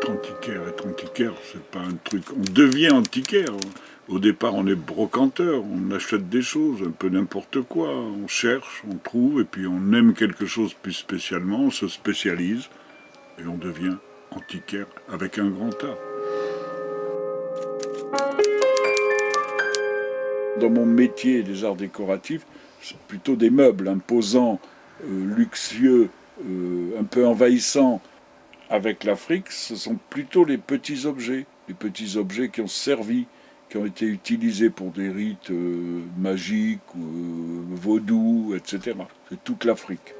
Être antiquaire, c'est pas un truc. On devient antiquaire. Au départ, on est brocanteur, on achète des choses, un peu n'importe quoi. On cherche, on trouve, et puis on aime quelque chose plus spécialement, on se spécialise, et on devient antiquaire avec un grand A. Dans mon métier des arts décoratifs, c'est plutôt des meubles imposants, luxueux, un peu envahissants. Avec l'Afrique, ce sont plutôt les petits objets qui ont servi, qui ont été utilisés pour des rites magiques, vaudous, etc. C'est toute l'Afrique.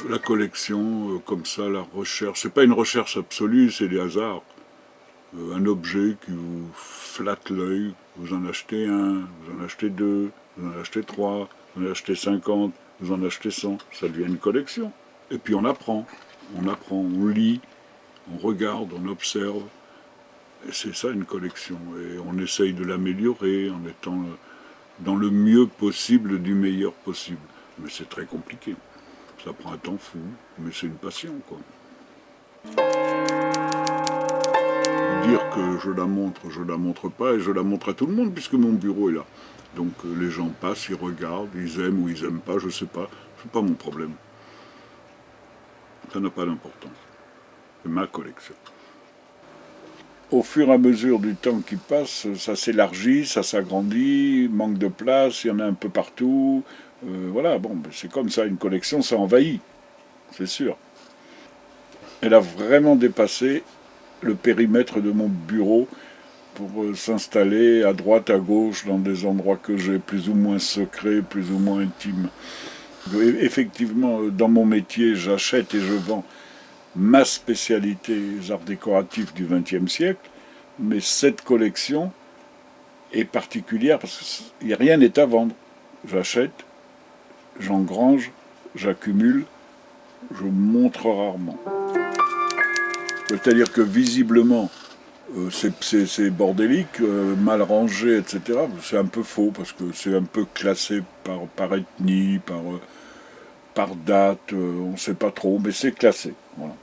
La collection, comme ça, la recherche, c'est pas une recherche absolue, c'est des hasards. Un objet qui vous flatte l'œil, vous en achetez un, vous en achetez deux, vous en achetez trois, vous en achetez 50, vous en achetez 100, ça devient une collection. Et puis on apprend, on lit, on regarde, on observe. Et c'est ça une collection. Et on essaye de l'améliorer en étant dans le mieux possible du meilleur possible. Mais c'est très compliqué. Ça prend un temps fou, mais c'est une passion, quoi. Dire que je la montre pas, et je la montre à tout le monde, puisque mon bureau est là. Donc les gens passent, ils regardent, ils aiment ou ils aiment pas, je sais pas. C'est pas mon problème. Ça n'a pas d'importance. C'est ma collection. Au fur et à mesure du temps qui passe, ça s'élargit, ça s'agrandit, manque de place, il y en a un peu partout. Voilà, bon, c'est comme ça, une collection, ça envahit, c'est sûr. Elle a vraiment dépassé le périmètre de mon bureau pour s'installer à droite, à gauche, dans des endroits que j'ai plus ou moins secrets, plus ou moins intimes. Effectivement, dans mon métier, j'achète et je vends ma spécialité, les arts décoratifs du XXe siècle, mais cette collection est particulière parce que rien n'est à vendre. J'achète, j'engrange, j'accumule, je montre rarement. C'est-à-dire que visiblement, c'est bordélique, mal rangé, etc. C'est un peu faux parce que c'est un peu classé par ethnie, par date, on ne sait pas trop, mais c'est classé. Voilà.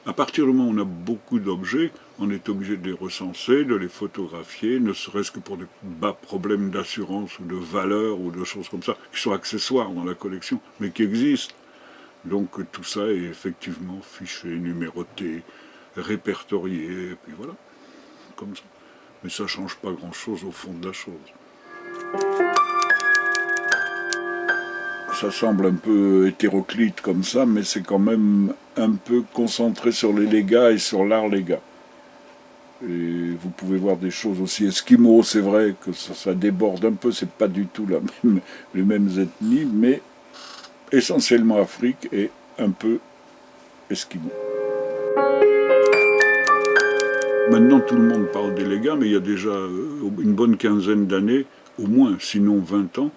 À partir du moment où on a beaucoup d'objets, on est obligé de les recenser, de les photographier, ne serait-ce que pour des bas problèmes d'assurance ou de valeur ou de choses comme ça, qui sont accessoires dans la collection, mais qui existent. Donc tout ça est effectivement fiché, numéroté, répertorié, et puis voilà, comme ça. Mais ça ne change pas grand-chose au fond de la chose. Ça semble un peu hétéroclite comme ça, mais c'est quand même un peu concentré sur les légas et sur l'art légat. Et vous pouvez voir des choses aussi esquimaux, c'est vrai que ça déborde un peu, c'est pas du tout les mêmes ethnies, mais essentiellement Afrique et un peu esquimaux. Maintenant tout le monde parle des légas, mais il y a déjà une bonne quinzaine d'années, au moins, sinon 20 ans,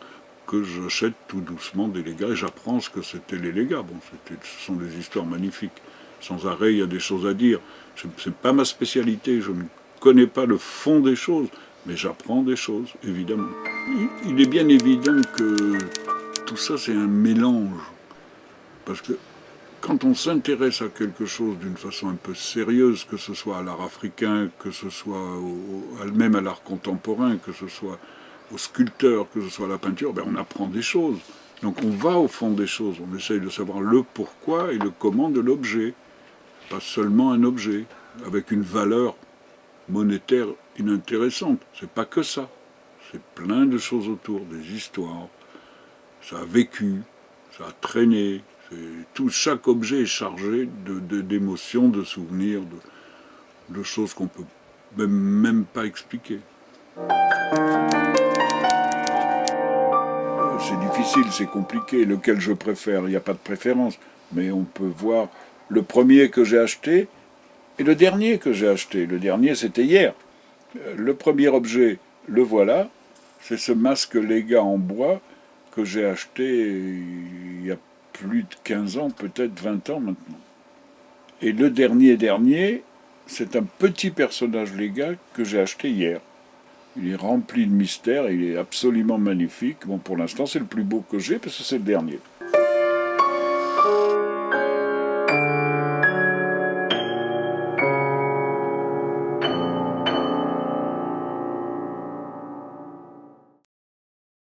que j'achète tout doucement des légas et j'apprends ce que c'était les légas. Bon, ce sont des histoires magnifiques. Sans arrêt, il y a des choses à dire. C'est pas ma spécialité, je ne connais pas le fond des choses, mais j'apprends des choses, évidemment. Il est bien évident que tout ça, c'est un mélange. Parce que quand on s'intéresse à quelque chose d'une façon un peu sérieuse, que ce soit à l'art africain, que ce soit même à l'art contemporain, que ce soit au sculpteur, que ce soit à la peinture, ben on apprend des choses. Donc on va au fond des choses, on essaye de savoir le pourquoi et le comment de l'objet. Pas seulement un objet, avec une valeur monétaire inintéressante. C'est pas que ça. C'est plein de choses autour, des histoires. Ça a vécu, ça a traîné. Chaque objet est chargé d'émotions, de souvenirs, de choses qu'on peut même pas expliquer. C'est difficile, c'est compliqué. Lequel je préfère, il n'y a pas de préférence. Mais on peut voir le premier que j'ai acheté et le dernier que j'ai acheté. Le dernier, c'était hier. Le premier objet, le voilà. C'est ce masque Léga en bois que j'ai acheté il y a plus de 15 ans, peut-être 20 ans maintenant. Et le dernier, c'est un petit personnage Léga que j'ai acheté hier. Il est rempli de mystères, il est absolument magnifique. Bon, pour l'instant, c'est le plus beau que j'ai parce que c'est le dernier.